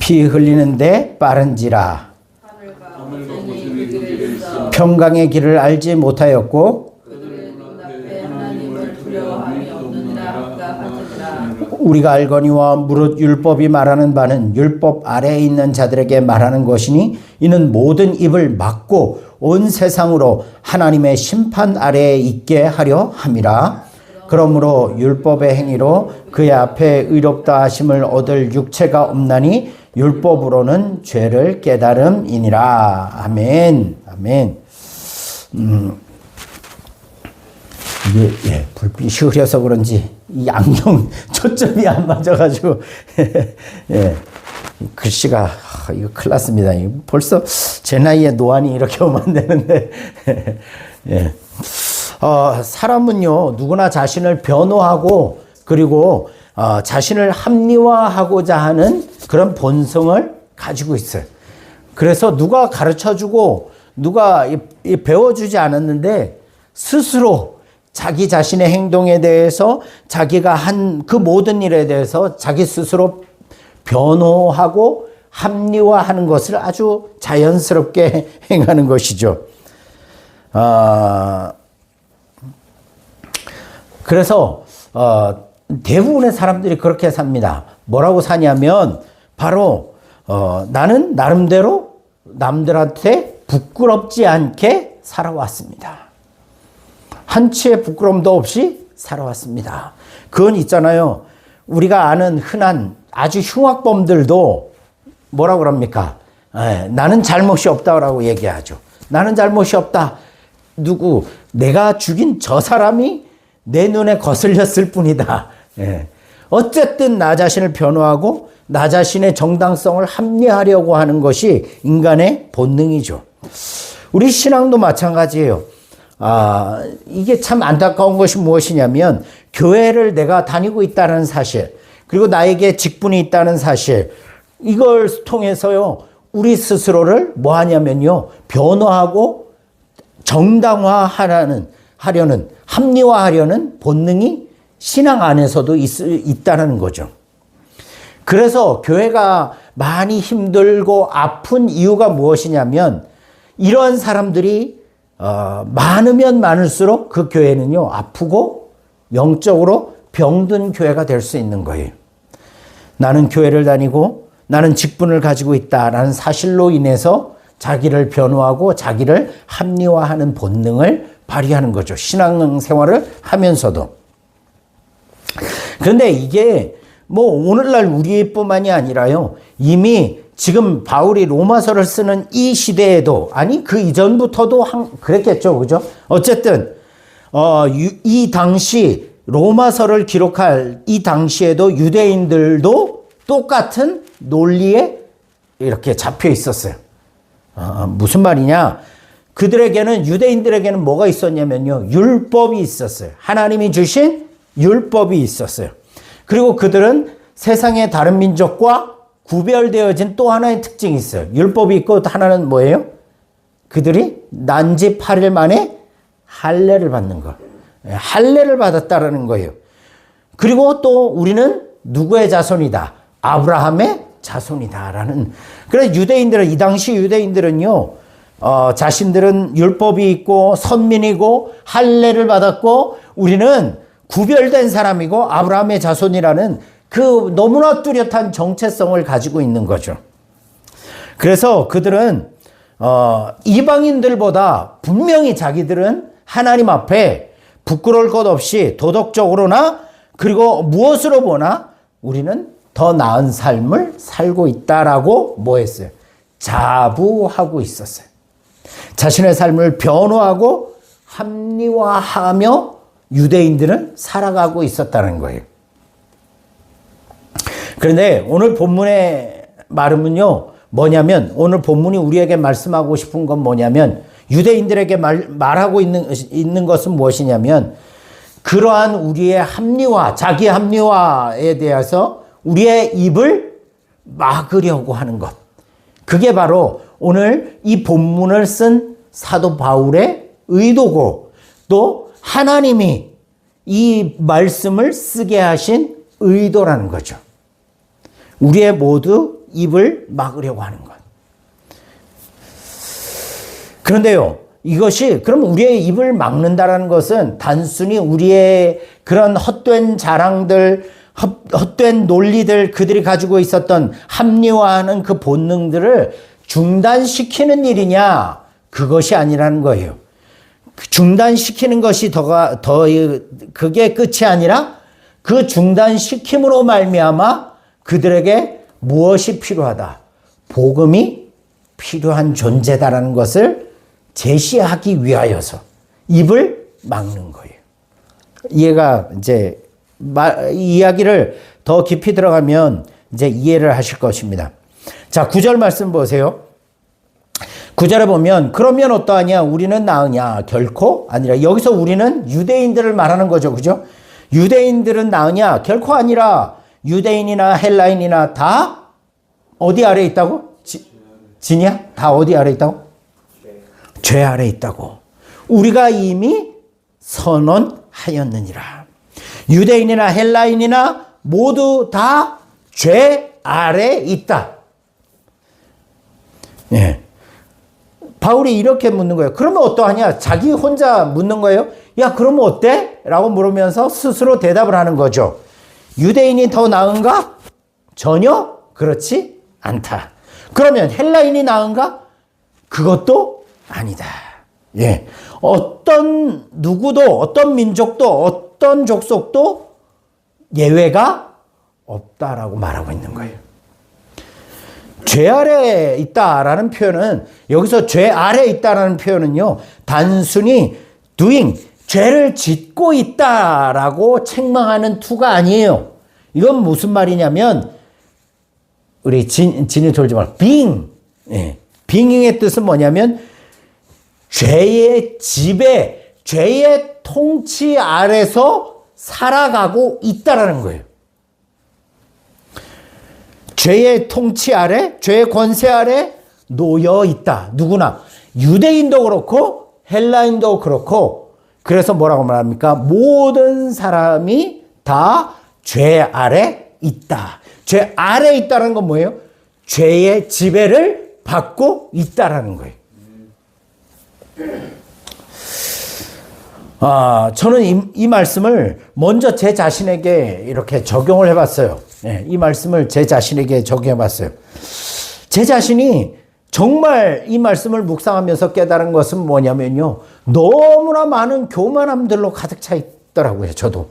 피 흘리는데 빠른지라 평강의 길을 알지 못하였고 우리가 알거니와 무릇 율법이 말하는 바는 율법 아래에 있는 자들에게 말하는 것이니 이는 모든 입을 막고 온 세상으로 하나님의 심판 아래에 있게 하려 함이라. 그러므로 율법의 행위로 그의 앞에 의롭다 하심을 얻을 육체가 없나니 율법으로는 죄를 깨달음이니라. 아멘. 아멘. 이게 불빛이 흐려서 그런지 이 안경 초점이 안 맞아가지고 글씨가 이거 큰일 났습니다. 벌써 제 나이에 노안이 이렇게 오면 안 되는데 사람은요 누구나 자신을 변호하고 그리고 자신을 합리화하고자 하는 그런 본성을 가지고 있어요. 그래서 누가 가르쳐주고 누가 배워주지 않았는데 스스로 자기 자신의 행동에 대해서 자기가 한 그 모든 일에 대해서 자기 스스로 변호하고 합리화하는 것을 아주 자연스럽게 행하는 것이죠. 그래서 대부분의 사람들이 그렇게 삽니다. 뭐라고 사냐면 바로 나는 나름대로 남들한테 부끄럽지 않게 살아왔습니다. 한치의 부끄럼도 없이 살아왔습니다. 그건 있잖아요. 우리가 아는 흔한 아주 흉악범들도 뭐라고 그럽니까? 나는 잘못이 없다라고 얘기하죠. 나는 잘못이 없다. 누구? 내가 죽인 저 사람이 내 눈에 거슬렸을 뿐이다. 어쨌든 나 자신을 변호하고 나 자신의 정당성을 합리화하려고 하는 것이 인간의 본능이죠. 우리 신앙도 마찬가지예요. 이게 참 안타까운 것이 무엇이냐면 교회를 내가 다니고 있다는 사실 그리고 나에게 직분이 있다는 사실 이걸 통해서요 우리 스스로를 뭐 하냐면요 변호하고 정당화하려는 합리화하려는 본능이 신앙 안에서도 있다는 거죠. 그래서 교회가 많이 힘들고 아픈 이유가 무엇이냐면 이러한 사람들이 많으면 많을수록 그 교회는요 아프고 영적으로 병든 교회가 될 수 있는 거예요. 나는 교회를 다니고 나는 직분을 가지고 있다라는 사실로 인해서 자기를 변호하고 자기를 합리화하는 본능을 발휘하는 거죠. 신앙생활을 하면서도. 그런데 이게 뭐 오늘날 우리뿐만이 아니라요. 이미 지금 바울이 로마서를 쓰는 이 시대에도 아니 그 이전부터도 그랬겠죠. 그죠? 어쨌든 이 당시 로마서를 기록할 이 당시에도 유대인들도 똑같은 논리에 이렇게 잡혀 있었어요. 무슨 말이냐? 그들에게는 유대인들에게는 뭐가 있었냐면요. 율법이 있었어요. 하나님이 주신 율법이 있었어요. 그리고 그들은 세상의 다른 민족과 구별되어진 또 하나의 특징이 있어요. 율법이 있고 또 하나는 뭐예요? 그들이 난지 8일 만에 할례를 받는 것. 할례를 받았다라는 거예요. 그리고 또 우리는 누구의 자손이다? 아브라함의 자손이다라는. 그래서 유대인들은 이 당시 유대인들은요. 자신들은 율법이 있고 선민이고 할례를 받았고 우리는 구별된 사람이고 아브라함의 자손이라는 그 너무나 뚜렷한 정체성을 가지고 있는 거죠. 그래서 그들은 이방인들보다 분명히 자기들은 하나님 앞에 부끄러울 것 없이 도덕적으로나 그리고 무엇으로 보나 우리는 더 나은 삶을 살고 있다라고 뭐 했어요? 자부하고 있었어요. 자신의 삶을 변호하고 합리화하며 유대인들은 살아가고 있었다는 거예요. 그런데 오늘 본문의 말은요 뭐냐면 오늘 본문이 우리에게 말씀하고 싶은 건 뭐냐면 유대인들에게 말하고 있는 것은 무엇이냐면 그러한 우리의 합리화, 자기 합리화에 대해서 우리의 입을 막으려고 하는 것. 그게 바로 오늘 이 본문을 쓴 사도 바울의 의도고 또 하나님이 이 말씀을 쓰게 하신 의도라는 거죠. 우리의 모두 입을 막으려고 하는 것. 그런데요, 이것이 그럼 우리의 입을 막는다라는 것은 단순히 우리의 그런 헛된 자랑들, 헛된 논리들, 그들이 가지고 있었던 합리화하는 그 본능들을 중단시키는 일이냐? 그것이 아니라는 거예요. 중단시키는 것이 그게 끝이 아니라 그 중단시킴으로 말미암아 그들에게 무엇이 필요하다? 복음이 필요한 존재다라는 것을 제시하기 위하여서 입을 막는 거예요. 이해가 이제 이야기를 더 깊이 들어가면 이제 이해를 하실 것입니다. 자, 9절 말씀 보세요. 9절에 보면 그러면 어떠하냐? 우리는 나으냐? 결코 아니라. 여기서 우리는 유대인들을 말하는 거죠. 그죠? 유대인들은 나으냐? 결코 아니라. 유대인이나 헬라인이나 다 어디 아래 있다고? 진이야? 다 어디 아래 있다고? 죄 아래 있다고. 우리가 이미 선언하였느니라. 유대인이나 헬라인이나 모두 다 죄 아래 있다. 예. 바울이 이렇게 묻는 거예요. 그러면 어떠하냐? 자기 혼자 묻는 거예요. 야, 그러면 어때? 라고 물으면서 스스로 대답을 하는 거죠. 유대인이 더 나은가? 전혀 그렇지 않다. 그러면 헬라인이 나은가? 그것도 아니다. 예. 어떤 누구도, 어떤 민족도, 어떤 족속도 예외가 없다라고 말하고 있는 거예요. 죄 아래 있다라는 표현은, 여기서 죄 아래 있다라는 표현은요, 단순히 doing, 죄를 짓고 있다라고 책망하는 투가 아니에요. 이건 무슨 말이냐면, 우리 진이 돌지 말고, being. 예. being의 뜻은 뭐냐면, 죄의 지배, 죄의 통치 아래서 살아가고 있다라는 거예요. 죄의 통치 아래, 죄의 권세 아래 놓여 있다. 누구나. 유대인도 그렇고 헬라인도 그렇고. 그래서 뭐라고 말합니까? 모든 사람이 다 죄 아래 있다. 죄 아래 있다는 건 뭐예요? 죄의 지배를 받고 있다라는 거예요. 저는 이 말씀을 먼저 제 자신에게 이렇게 적용을 해봤어요. 네, 이 말씀을 제 자신에게 적용해봤어요. 제 자신이 정말 이 말씀을 묵상하면서 깨달은 것은 뭐냐면요. 너무나 많은 교만함들로 가득 차 있더라고요. 저도.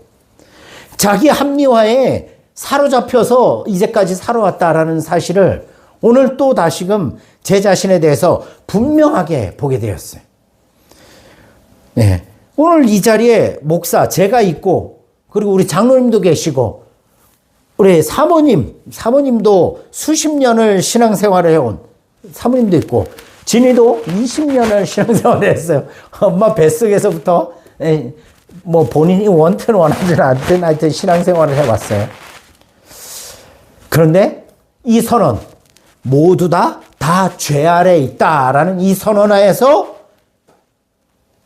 자기 합리화에 사로잡혀서 이제까지 살아왔다라는 사실을 오늘 또 다시금 제 자신에 대해서 분명하게 보게 되었어요. 네. 오늘 이 자리에 목사, 제가 있고, 그리고 우리 장로님도 계시고, 우리 사모님도 수십 년을 신앙생활을 해온 사모님도 있고, 진이도 20년을 신앙생활을 했어요. 엄마 뱃속에서부터, 뭐 본인이 원튼 원하든 않든 하여튼 신앙생활을 해왔어요. 그런데 이 선언, 모두 다 죄 아래 있다라는 이 선언하에서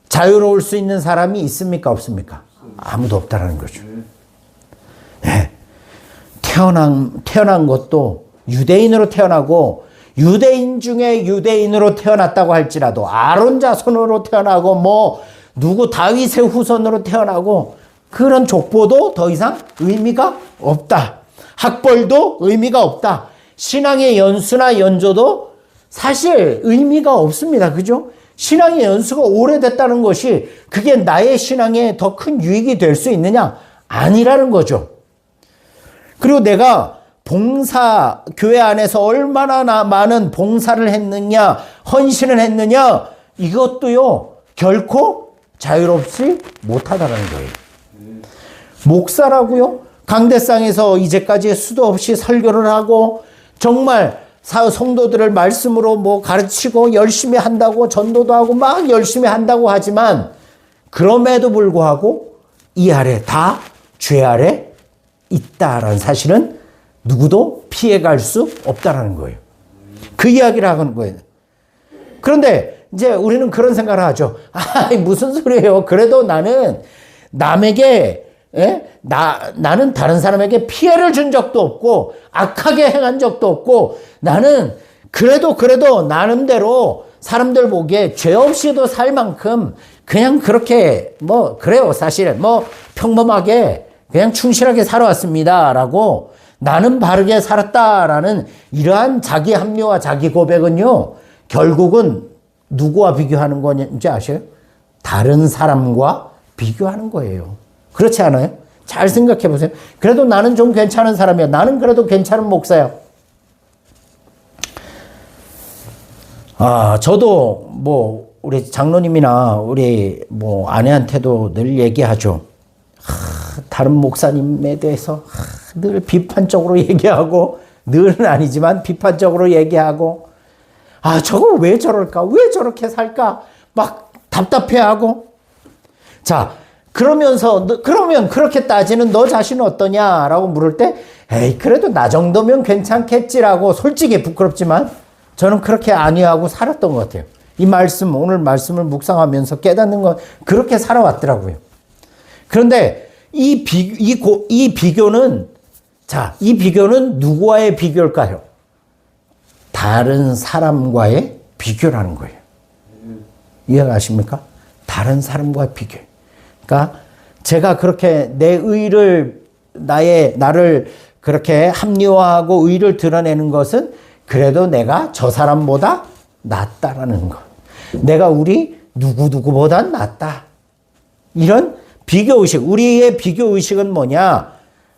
자유로울 수 있는 사람이 있습니까? 없습니까? 아무도 없다라는 거죠. 네. 태어난 것도 유대인으로 태어나고, 유대인 중에 유대인으로 태어났다고 할지라도, 아론 자손으로 태어나고, 뭐 누구 다윗의 후손으로 태어나고, 그런 족보도 더 이상 의미가 없다. 학벌도 의미가 없다. 신앙의 연수나 연조도 사실 의미가 없습니다. 그죠? 신앙의 연수가 오래됐다는 것이 그게 나의 신앙에 더 큰 유익이 될 수 있느냐? 아니라는 거죠. 그리고 내가 교회 안에서 얼마나 많은 봉사를 했느냐, 헌신을 했느냐, 이것도요, 결코 자유롭지 못하다는 거예요. 목사라고요? 강대상에서 이제까지 수도 없이 설교를 하고, 정말 성도들을 말씀으로 뭐 가르치고 열심히 한다고, 전도도 하고 막 열심히 한다고 하지만, 그럼에도 불구하고 이 아래 다 죄 아래 있다라는 사실은 누구도 피해갈 수 없다라는 거예요. 그 이야기를 하는 거예요. 그런데 이제 우리는 그런 생각을 하죠. 무슨 소리예요? 그래도 나는 남에게 나는 다른 사람에게 피해를 준 적도 없고, 악하게 행한 적도 없고, 나는 그래도 나름대로 사람들 보기에 죄 없이도 살 만큼 그냥 그렇게 그래요. 사실 평범하게 그냥 충실하게 살아왔습니다. 라고 나는 바르게 살았다라는 이러한 자기 합리화, 자기 고백은요, 결국은 누구와 비교하는 건지 아셔요? 다른 사람과 비교하는 거예요. 그렇지 않아요? 잘 생각해 보세요. 그래도 나는 좀 괜찮은 사람이야. 나는 그래도 괜찮은 목사야. 저도 우리 장로님이나 우리 아내한테도 늘 얘기하죠. 다른 목사님에 대해서 늘 비판적으로 얘기하고, 늘은 아니지만 비판적으로 얘기하고, 저거 왜 저럴까? 왜 저렇게 살까? 막 답답해하고. 자, 그러면 그렇게 따지는 너 자신은 어떠냐라고 물을 때, 에이, 그래도 나 정도면 괜찮겠지라고 솔직히 부끄럽지만 저는 그렇게 안위하고 살았던 것 같아요. 오늘 말씀을 묵상하면서 깨닫는 건 그렇게 살아왔더라고요. 그런데 이 비교는 누구와의 비교일까요? 다른 사람과의 비교라는 거예요. 이해가 가십니까? 다른 사람과의 비교. 그러니까 제가 그렇게 내 의를, 나를 그렇게 합리화하고 의를 드러내는 것은 그래도 내가 저 사람보다 낫다라는 것. 내가 우리 누구보다 낫다. 이런 비교의식. 우리의 비교의식은 뭐냐?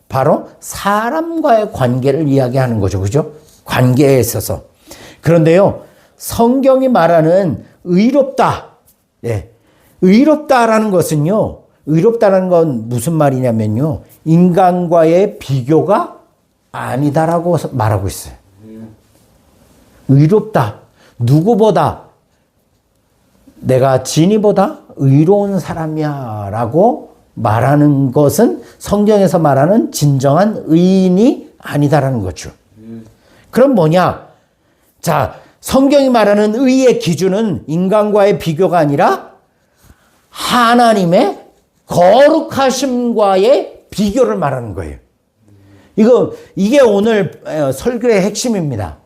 바로 사람과의 관계를 이야기하는 거죠. 그죠? 관계에 있어서. 그런데요, 성경이 말하는 의롭다. 의롭다라는 것은요, 의롭다라는 건 무슨 말이냐면요, 인간과의 비교가 아니다라고 말하고 있어요. 의롭다. 누구보다, 내가 진이보다 의로운 사람이야 라고 말하는 것은 성경에서 말하는 진정한 의인이 아니다라는 거죠. 그럼 뭐냐? 자, 성경이 말하는 의의 기준은 인간과의 비교가 아니라 하나님의 거룩하심과의 비교를 말하는 거예요. 이게 오늘 설교의 핵심입니다.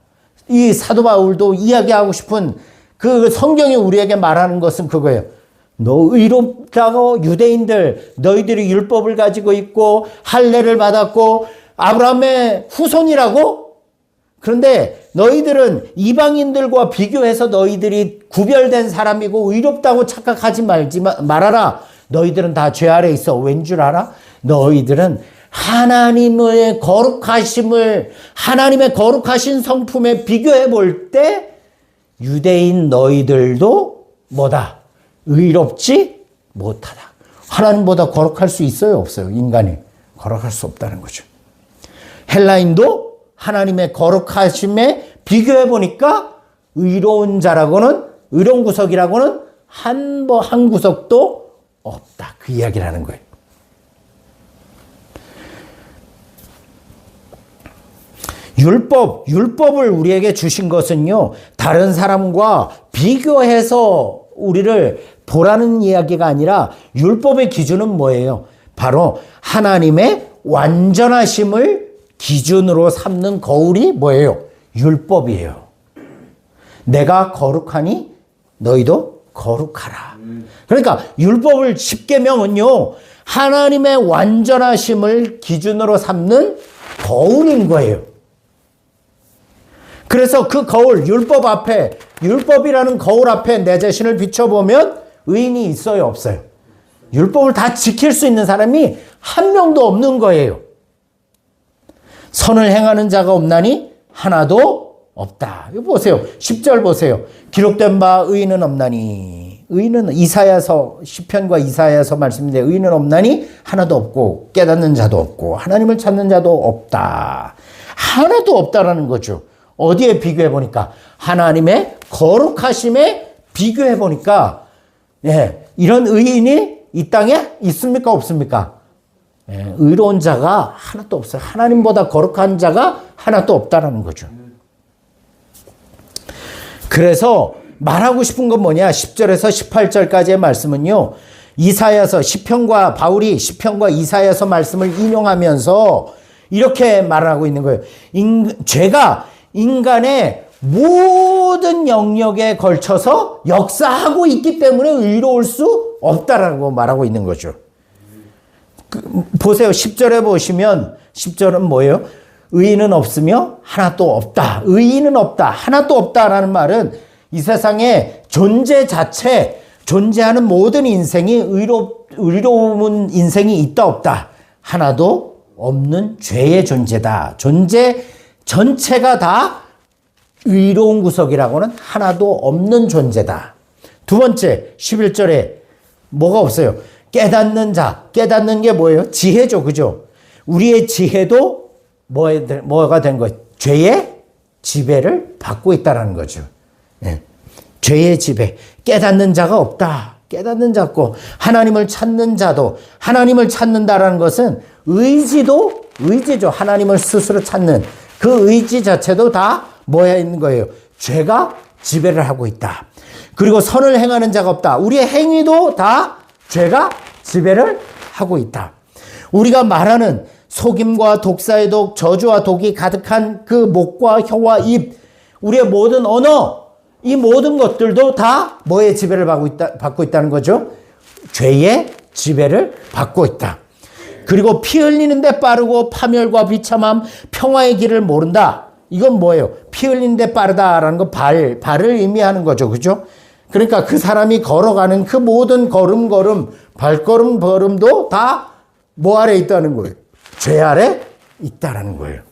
이 사도 바울도 이야기하고 싶은 그 성경이 우리에게 말하는 것은 그거예요. 너 의롭다고 유대인들, 너희들이 율법을 가지고 있고 할례를 받았고 아브라함의 후손이라고? 그런데 너희들은 이방인들과 비교해서 너희들이 구별된 사람이고 의롭다고 착각하지 말아라. 너희들은 다 죄 아래 있어. 왠 줄 알아? 너희들은 하나님의 거룩하신 성품에 비교해 볼 때 유대인 너희들도 뭐다? 의롭지 못하다. 하나님보다 거룩할 수 있어요? 없어요? 인간이 거룩할 수 없다는 거죠. 헬라인도 하나님의 거룩하심에 비교해 보니까 의로운 구석이라고는 한 구석도 없다. 그 이야기를 하는 거예요. 율법을 우리에게 주신 것은요, 다른 사람과 비교해서 우리를 보라는 이야기가 아니라 율법의 기준은 뭐예요? 바로 하나님의 완전하심을 기준으로 삼는 거울이 뭐예요? 율법이에요. 내가 거룩하니 너희도 거룩하라. 그러니까 율법을 10계명은요, 하나님의 완전하심을 기준으로 삼는 거울인 거예요. 그래서 그 거울, 율법이라는 거울 앞에 내 자신을 비춰보면 의인이 있어요, 없어요? 율법을 다 지킬 수 있는 사람이 한 명도 없는 거예요. 선을 행하는 자가 없나니 하나도 없다. 이거 보세요. 10절 보세요. 기록된 바 의인은 없나니. 의인은 시편과 이사야서 말씀인데 의인은 없나니 하나도 없고 깨닫는 자도 없고 하나님을 찾는 자도 없다. 하나도 없다라는 거죠. 어디에 비교해 보니까? 하나님의 거룩하심에 비교해 보니까, 이런 의인이 이 땅에 있습니까? 없습니까? 의로운 자가 하나도 없어요. 하나님보다 거룩한 자가 하나도 없다라는 거죠. 그래서 말하고 싶은 건 뭐냐? 10절에서 18절까지의 말씀은요, 이사야서 시편과 바울이 시편과 이사야서 말씀을 인용하면서 이렇게 말하고 있는 거예요. 죄가 인간의 모든 영역에 걸쳐서 역사하고 있기 때문에 의로울 수 없다라고 말하고 있는 거죠. 보세요. 10절에 보시면 10절은 뭐예요? 의인은 없으며 하나도 없다. 의인은 없다. 하나도 없다라는 말은 이 세상에 존재 자체, 존재하는 모든 인생이 의로운 인생이 있다 없다. 하나도 없는 죄의 존재다. 존재 전체가 다 의로운 구석이라고는 하나도 없는 존재다. 두 번째 11절에 뭐가 없어요? 깨닫는 자. 깨닫는 게 뭐예요? 지혜죠. 그죠? 우리의 지혜도 뭐가 된 거예요? 죄의 지배를 받고 있다는 거죠. 네. 죄의 지배. 깨닫는 자가 없다. 깨닫는 자 없고 하나님을 찾는 자도 하나님을 찾는다라는 것은 의지죠. 하나님을 스스로 찾는 그 의지 자체도 다 뭐야 있는 거예요? 죄가 지배를 하고 있다. 그리고 선을 행하는 자가 없다. 우리의 행위도 다 죄가 지배를 하고 있다. 우리가 말하는 속임과 독사의 독, 저주와 독이 가득한 그 목과 혀와 입, 우리의 모든 언어, 이 모든 것들도 다 뭐의 지배를 받고 있다는 거죠? 죄의 지배를 받고 있다. 그리고 피 흘리는 데 빠르고 파멸과 비참함, 평화의 길을 모른다. 이건 뭐예요? 피 흘리는 데 빠르다라는 거 발을 의미하는 거죠. 그죠? 그러니까 그 사람이 걸어가는 그 모든 걸음걸음, 발걸음도 다 뭐 아래 있다는 거예요? 죄 아래 있다는 거예요.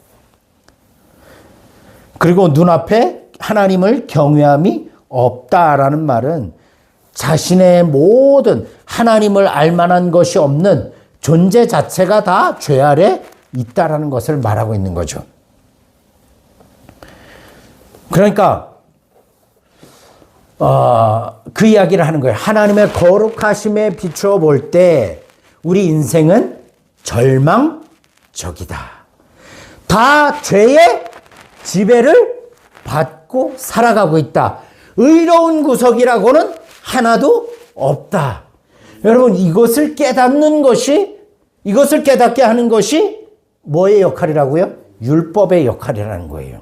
그리고 눈앞에 하나님을 경외함이 없다라는 말은 자신의 모든 하나님을 알만한 것이 없는 존재 자체가 다 죄 아래 있다라는 것을 말하고 있는 거죠. 그러니까 그 이야기를 하는 거예요. 하나님의 거룩하심에 비추어 볼 때 우리 인생은 절망적이다. 다 죄의 지배를 받고 살아가고 있다. 의로운 구석이라고는 하나도 없다. 여러분, 이것을 깨닫게 하는 것이 뭐의 역할이라고요? 율법의 역할이라는 거예요.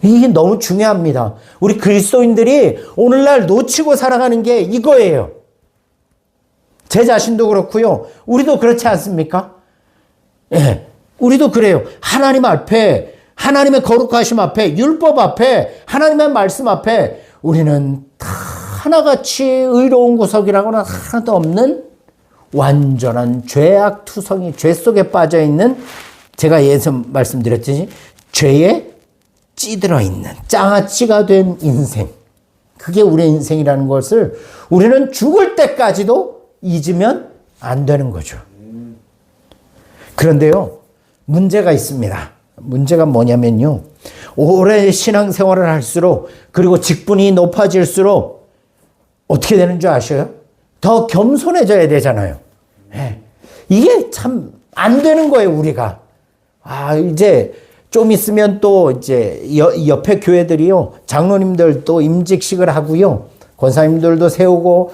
이게 너무 중요합니다. 우리 그리스도인들이 오늘날 놓치고 살아가는 게 이거예요. 제 자신도 그렇고요. 우리도 그렇지 않습니까? 예, 우리도 그래요. 하나님 앞에, 하나님의 거룩하심 앞에, 율법 앞에, 하나님의 말씀 앞에 우리는 다 하나같이 의로운 구석이라고는 하나도 없는 완전한 죄악 투성이, 죄 속에 빠져있는, 제가 예서 말씀드렸듯이 죄에 찌들어 있는 장아찌가 된 인생, 그게 우리의 인생이라는 것을 우리는 죽을 때까지도 잊으면 안 되는 거죠. 그런데요, 문제가 있습니다. 문제가 뭐냐면요, 오래 신앙생활을 할수록, 그리고 직분이 높아질수록 어떻게 되는 줄 아셔요? 더 겸손해져야 되잖아요. 네. 이게 참 안 되는 거예요, 우리가. 이제 좀 있으면 또 이제 옆에 교회들이요, 장로님들 또 임직식을 하고요, 권사님들도 세우고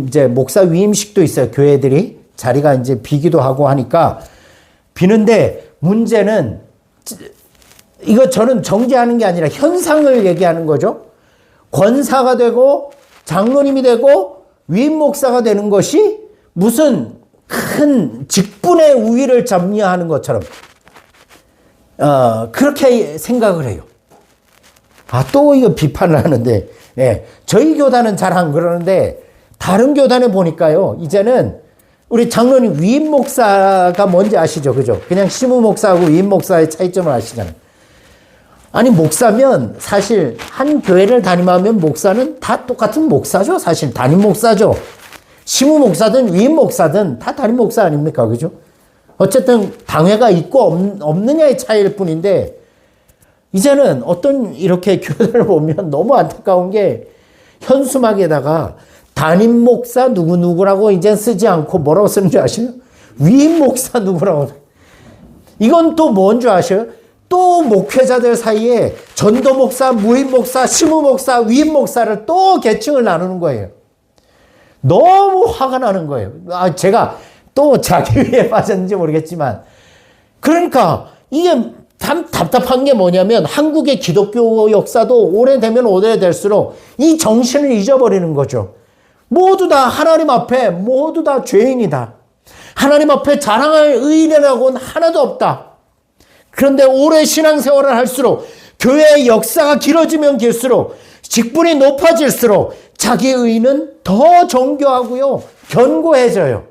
이제 목사 위임식도 있어요. 교회들이 자리가 이제 비기도 하고 하니까 비는데, 문제는 이거 저는 정죄하는 게 아니라 현상을 얘기하는 거죠. 권사가 되고 장로님이 되고 위임 목사가 되는 것이 무슨 큰 직분의 우위를 점유하는 것처럼 그렇게 생각을 해요. 또 이거 비판을 하는데, 예, 저희 교단은 잘 안 그러는데 다른 교단에 보니까요, 이제는 우리 장로님 위임 목사가 뭔지 아시죠? 그죠? 그냥 시무 목사하고 위임 목사의 차이점을 아시잖아요. 아니, 목사면 사실 한 교회를 담임하면 목사는 다 똑같은 목사죠. 사실 담임 목사죠. 시무 목사든 위임 목사든 다 담임 목사 아닙니까? 그죠? 어쨌든 당회가 있고 없느냐의 차이일 뿐인데, 이제는 어떤 이렇게 교회를 보면 너무 안타까운 게 현수막에다가 담임 목사 누구누구라고 이제 쓰지 않고 뭐라고 쓰는 줄 아세요? 위임 목사 누구라고. 이건 또 뭔 줄 아세요? 또 목회자들 사이에 전도 목사, 무임 목사, 시무 목사, 위임 목사를 또 계층을 나누는 거예요. 너무 화가 나는 거예요. 제가 또 자기위에 빠졌는지 모르겠지만. 그러니까 이게 답답한 게 뭐냐면 한국의 기독교 역사도 오래되면 오래될수록 이 정신을 잊어버리는 거죠. 모두 다 하나님 앞에 모두 다 죄인이다. 하나님 앞에 자랑할 의인이라고는 하나도 없다. 그런데 오래 신앙생활을 할수록 교회의 역사가 길어지면 길수록 직분이 높아질수록 자기 의인은 더 정교하고요. 견고해져요.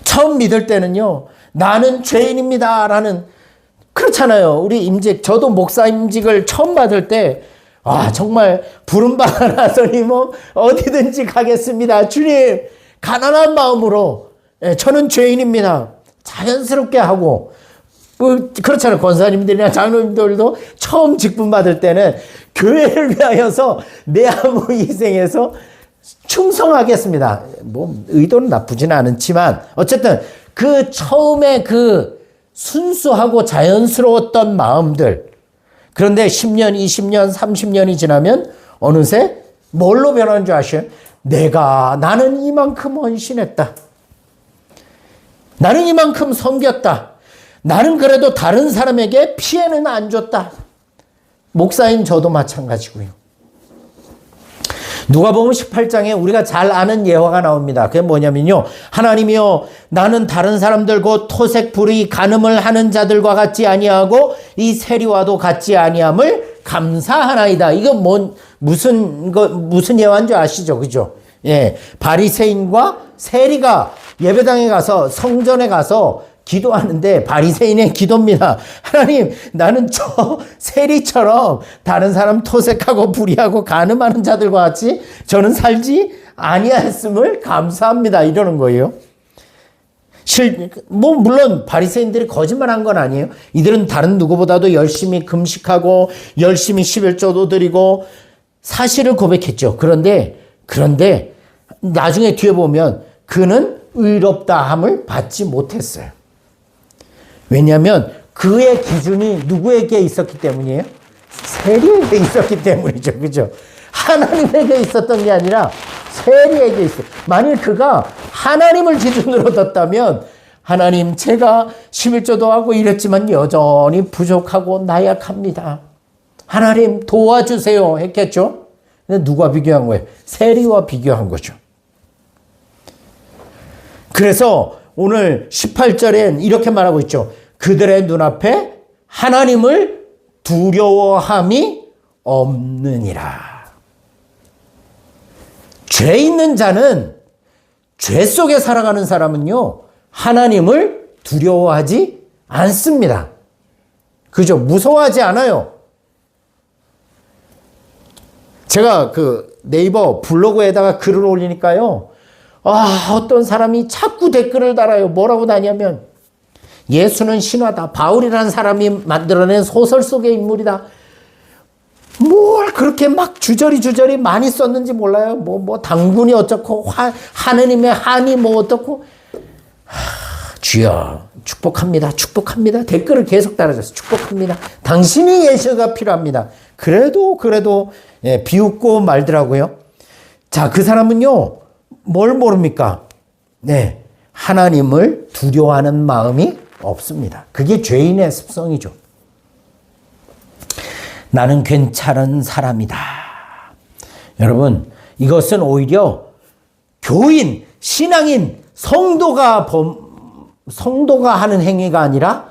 처음 믿을 때는요. 나는 죄인입니다. 라는 그렇잖아요. 우리 임직 저도 목사 임직을 처음 받을 때 정말 부름받아서니 어디든지 가겠습니다. 주님 가난한 마음으로 저는 죄인입니다. 자연스럽게 하고 그렇잖아요. 권사님들이나 장로님들도 처음 직분 받을 때는 교회를 위하여서 내 아무 희생해서 충성하겠습니다. 의도는 나쁘지는 않지만 어쨌든 그 처음에 그 순수하고 자연스러웠던 마음들. 그런데 10년, 20년, 30년이 지나면 어느새 뭘로 변하는 줄 아셔요? 나는 이만큼 헌신했다. 나는 이만큼 섬겼다. 나는 그래도 다른 사람에게 피해는 안 줬다. 목사인 저도 마찬가지고요. 누가복음 18장에 우리가 잘 아는 예화가 나옵니다. 그게 뭐냐면요. 하나님이여 나는 다른 사람들 곧 토색 불의 간음을 하는 자들과 같지 아니하고 이 세리와도 같지 아니함을 감사하나이다. 이거 무슨 예화인 줄 아시죠? 그죠? 예. 바리새인과 세리가 예배당에 가서 성전에 가서 기도하는데 바리새인의 기도입니다. 하나님, 나는 저 세리처럼 다른 사람 토색하고 불의하고 간음하는 자들과 같이 저는 살지 아니하였음을 감사합니다. 이러는 거예요. 물론 바리새인들이 거짓말한 건 아니에요. 이들은 다른 누구보다도 열심히 금식하고 열심히 11조도 드리고 사실을 고백했죠. 그런데 나중에 뒤에 보면 그는 의롭다함을 받지 못했어요. 왜냐하면 그의 기준이 누구에게 있었기 때문이에요? 세리에게 있었기 때문이죠. 그죠? 하나님에게 있었던 게 아니라 세리에게 있어요. 만일 그가 하나님을 기준으로 뒀다면 하나님 제가 11조도 하고 이랬지만 여전히 부족하고 나약합니다. 하나님 도와주세요 했겠죠? 근데 누가 비교한 거예요? 세리와 비교한 거죠. 그래서 오늘 18절엔 이렇게 말하고 있죠. 그들의 눈앞에 하나님을 두려워함이 없느니라. 죄 있는 자는 죄 속에 살아가는 사람은요. 하나님을 두려워하지 않습니다. 그죠? 무서워하지 않아요. 제가 네이버 블로그에다가 글을 올리니까요. 어떤 사람이 자꾸 댓글을 달아요. 뭐라고 다냐면 예수는 신화다. 바울이라는 사람이 만들어낸 소설 속의 인물이다. 뭘 그렇게 막 주저리 많이 썼는지 몰라요. 당군이 어쩌고 하느님의 한이 어떻고. 주여 축복합니다. 댓글을 계속 달아줬어요. 축복합니다. 당신이 예수가 필요합니다. 그래도 비웃고 말더라고요. 자, 그 사람은요. 뭘 모릅니까? 네, 하나님을 두려워하는 마음이 없습니다. 그게 죄인의 습성이죠. 나는 괜찮은 사람이다. 여러분, 이것은 오히려 교인, 신앙인, 성도가 하는 행위가 아니라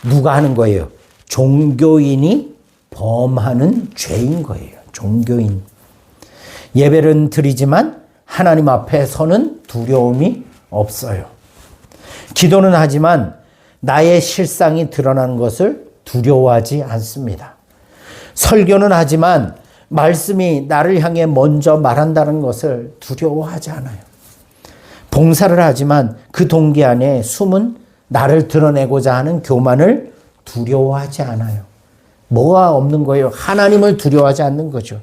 누가 하는 거예요? 종교인이 범하는 죄인 거예요. 종교인. 예배는 드리지만 하나님 앞에 서는 두려움이 없어요. 기도는 하지만 나의 실상이 드러나는 것을 두려워하지 않습니다. 설교는 하지만 말씀이 나를 향해 먼저 말한다는 것을 두려워하지 않아요. 봉사를 하지만 그 동기 안에 숨은 나를 드러내고자 하는 교만을 두려워하지 않아요. 뭐가 없는 거예요? 하나님을 두려워하지 않는 거죠.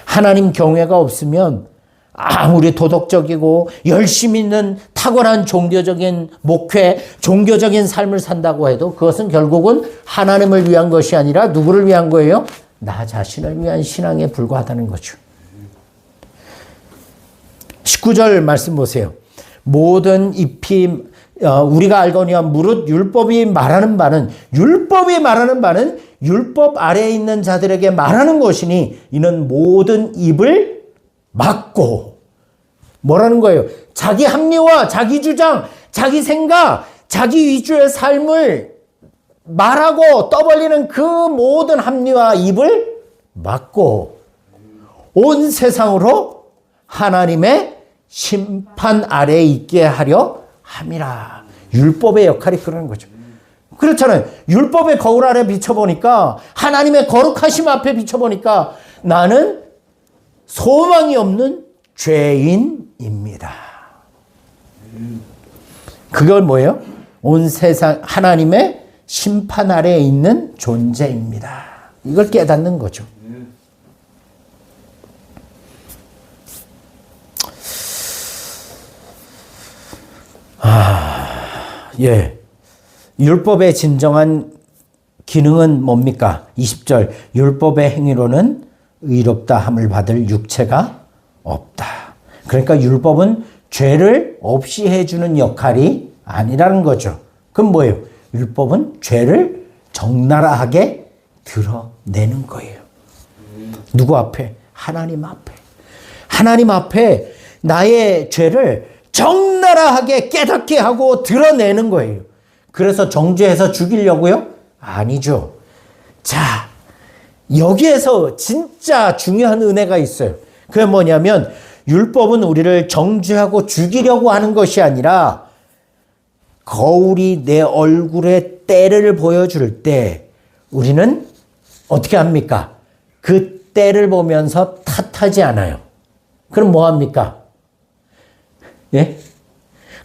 하나님 경외가 없으면 아무리 도덕적이고 열심히 있는 탁월한 종교적인 목회, 종교적인 삶을 산다고 해도 그것은 결국은 하나님을 위한 것이 아니라 누구를 위한 거예요? 나 자신을 위한 신앙에 불과하다는 거죠. 19절 말씀 보세요. 모든 잎이 우리가 알거니와 무릇 율법이 말하는 바는 율법 아래에 있는 자들에게 말하는 것이니 이는 모든 입을 막고 뭐라는 거예요? 자기 합리화, 자기 주장, 자기 생각, 자기 위주의 삶을 말하고 떠벌리는 그 모든 합리화 입을 막고 온 세상으로 하나님의 심판 아래에 있게 하려 함이라. 율법의 역할이 그런 거죠. 그렇잖아요. 율법의 거울 아래 비춰보니까 하나님의 거룩하심 앞에 비춰보니까 나는 소망이 없는 죄인입니다. 그걸 뭐예요? 온 세상 하나님의 심판 아래에 있는 존재입니다. 이걸 깨닫는 거죠. 예. 율법의 진정한 기능은 뭡니까? 20절. 율법의 행위로는 의롭다 함을 받을 육체가 없다. 그러니까 율법은 죄를 없이 해주는 역할이 아니라는 거죠. 그럼 뭐예요? 율법은 죄를 적나라하게 드러내는 거예요. 누구 앞에? 하나님 앞에. 하나님 앞에 나의 죄를 적나라하게 깨닫게 하고 드러내는 거예요. 그래서 정죄해서 죽이려고요? 아니죠. 자, 여기에서 진짜 중요한 은혜가 있어요. 그게 뭐냐면 율법은 우리를 정죄하고 죽이려고 하는 것이 아니라 거울이 내 얼굴에 때를 보여줄 때 우리는 어떻게 합니까? 그 때를 보면서 탓하지 않아요. 그럼 뭐 합니까? 예?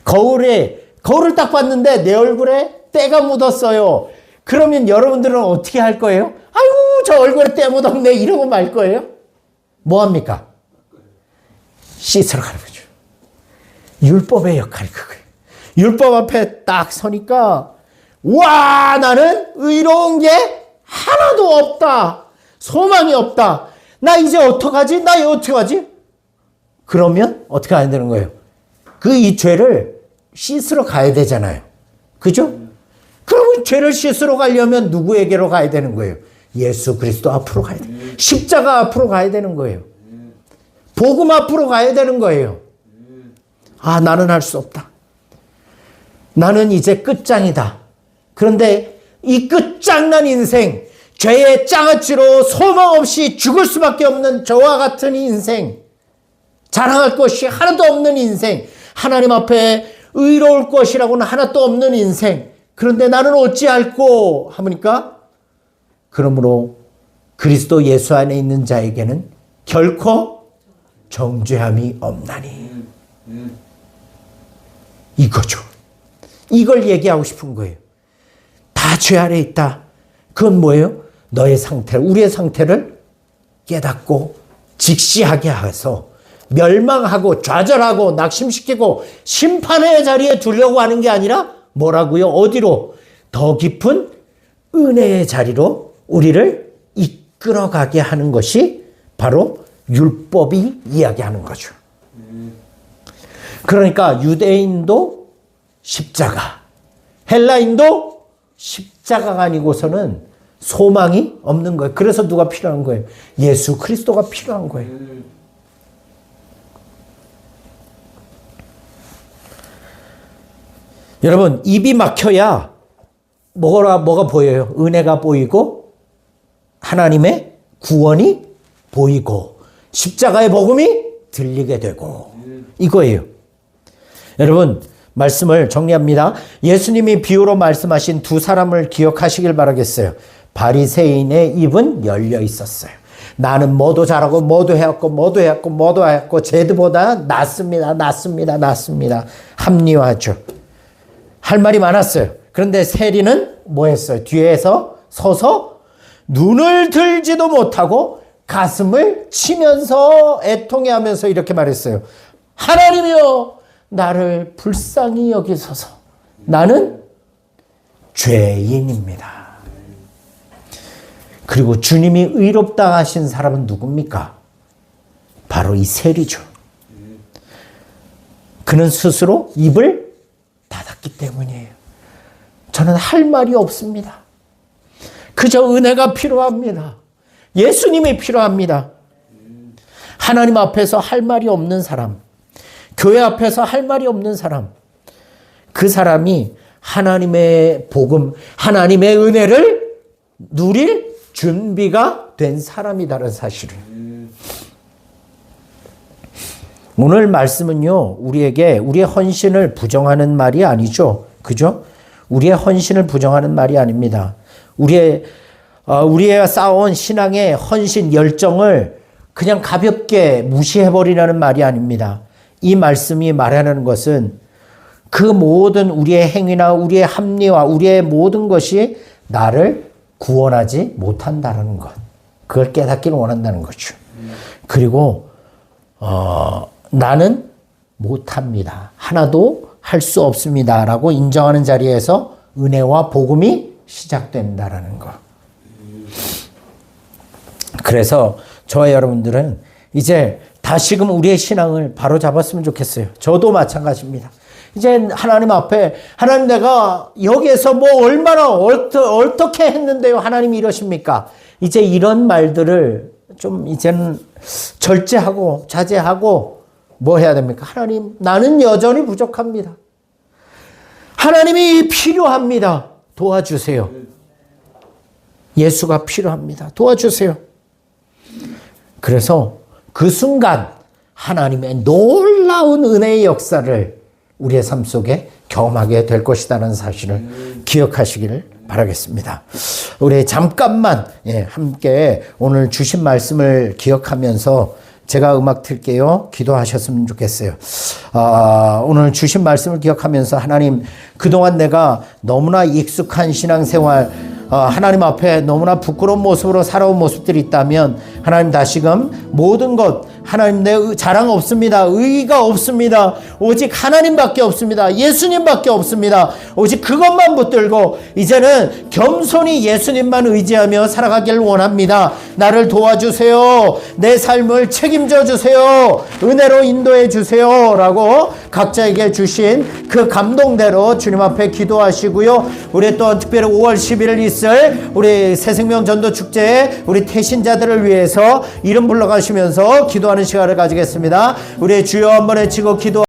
거울을 딱 봤는데 내 얼굴에 때가 묻었어요. 그러면 여러분들은 어떻게 할 거예요? 아이고, 저 얼굴에 때 묻었네. 이러고 말 거예요? 뭐 합니까? 씻으러 가는 거죠. 율법의 역할이 그거예요. 율법 앞에 딱 서니까, 와, 나는 의로운 게 하나도 없다. 소망이 없다. 나 이제 어떡하지? 나 이거 어떡하지? 그러면 어떻게 해야 되는 거예요? 이 죄를 씻으러 가야 되잖아요. 그죠? 그러면 죄를 씻으러 가려면 누구에게로 가야 되는 거예요? 예수 그리스도 앞으로 가야 돼요. 십자가 앞으로 가야 되는 거예요. 복음 앞으로 가야 되는 거예요. 아, 나는 할 수 없다. 나는 이제 끝장이다. 그런데 이 끝장난 인생, 죄의 장아찌로 소망 없이 죽을 수밖에 없는 저와 같은 인생, 자랑할 것이 하나도 없는 인생, 하나님 앞에 의로울 것이라고는 하나도 없는 인생. 그런데 나는 어찌할꼬 하니까 그러므로 그리스도 예수 안에 있는 자에게는 결코 정죄함이 없나니. 이거죠. 이걸 얘기하고 싶은 거예요. 다 죄 아래 있다. 그건 뭐예요? 너의 상태, 우리의 상태를 깨닫고 직시하게 해서 멸망하고 좌절하고 낙심시키고 심판의 자리에 두려고 하는 게 아니라 뭐라고요? 어디로? 더 깊은 은혜의 자리로 우리를 이끌어가게 하는 것이 바로 율법이 이야기하는 거죠. 그러니까 유대인도 십자가, 헬라인도 십자가가 아니고서는 소망이 없는 거예요. 그래서 누가 필요한 거예요? 예수 그리스도가 필요한 거예요. 여러분, 입이 막혀야 뭐가 보여요? 은혜가 보이고 하나님의 구원이 보이고 십자가의 복음이 들리게 되고 이거예요. 여러분, 말씀을 정리합니다. 예수님이 비유로 말씀하신 두 사람을 기억하시길 바라겠어요. 바리새인의 입은 열려 있었어요. 나는 뭐도 잘하고 뭐도 해왔고 쟤들보다 낫습니다. 합리화하죠. 할 말이 많았어요. 그런데 세리는 뭐 했어요? 뒤에서 서서 눈을 들지도 못하고 가슴을 치면서 애통해하면서 이렇게 말했어요. 하나님이여, 나를 불쌍히 여기소서. 나는 죄인입니다. 그리고 주님이 의롭다 하신 사람은 누굽니까? 바로 이 세리죠. 그는 스스로 입을 닫았기 때문이에요. 저는 할 말이 없습니다. 그저 은혜가 필요합니다. 예수님이 필요합니다. 하나님 앞에서 할 말이 없는 사람, 교회 앞에서 할 말이 없는 사람, 그 사람이 하나님의 복음, 하나님의 은혜를 누릴 준비가 된 사람이다라는 사실을. 오늘 말씀은요, 우리에게 우리의 헌신을 부정하는 말이 아니죠. 그죠? 우리의 헌신을 부정하는 말이 아닙니다. 우리의 쌓아온 신앙의 헌신 열정을 그냥 가볍게 무시해버리라는 말이 아닙니다. 이 말씀이 말하는 것은 그 모든 우리의 행위나 우리의 합리와 우리의 모든 것이 나를 구원하지 못한다는 것. 그걸 깨닫기를 원한다는 거죠. 그리고 나는 못합니다. 하나도 할 수 없습니다. 라고 인정하는 자리에서 은혜와 복음이 시작된다라는 것. 그래서 저와 여러분들은 이제 다시금 우리의 신앙을 바로 잡았으면 좋겠어요. 저도 마찬가지입니다. 이제 하나님 앞에, 하나님 내가 여기에서 뭐 얼마나 어떻게 했는데요 하나님이 이러십니까? 이제 이런 말들을 좀 이제는 절제하고 자제하고 뭐 해야 됩니까? 하나님, 나는 여전히 부족합니다. 하나님이 필요합니다. 도와주세요. 예수가 필요합니다. 도와주세요. 그래서 그 순간 하나님의 놀라운 은혜의 역사를 우리의 삶 속에 경험하게 될 것이라는 사실을 기억하시기를 바라겠습니다. 우리 잠깐만 함께 오늘 주신 말씀을 기억하면서 제가 음악 틀게요. 기도하셨으면 좋겠어요. 오늘 주신 말씀을 기억하면서 하나님, 그동안 내가 너무나 익숙한 신앙생활, 하나님 앞에 너무나 부끄러운 모습으로 살아온 모습들이 있다면 하나님 다시금 모든 것, 하나님 내 자랑 없습니다. 의의가 없습니다. 오직 하나님밖에 없습니다. 예수님밖에 없습니다. 오직 그것만 붙들고 이제는 겸손히 예수님만 의지하며 살아가기를 원합니다. 나를 도와주세요. 내 삶을 책임져 주세요. 은혜로 인도해 주세요. 라고 각자에게 주신 그 감동대로 주님 앞에 기도하시고요. 우리 또 특별히 5월 11일 있을 우리 새생명 전도 축제에 우리 태신자들을 위해서 이름 불러가시면서 기도하는 시간을 가지겠습니다. 우리 주여 한번 외치고 기도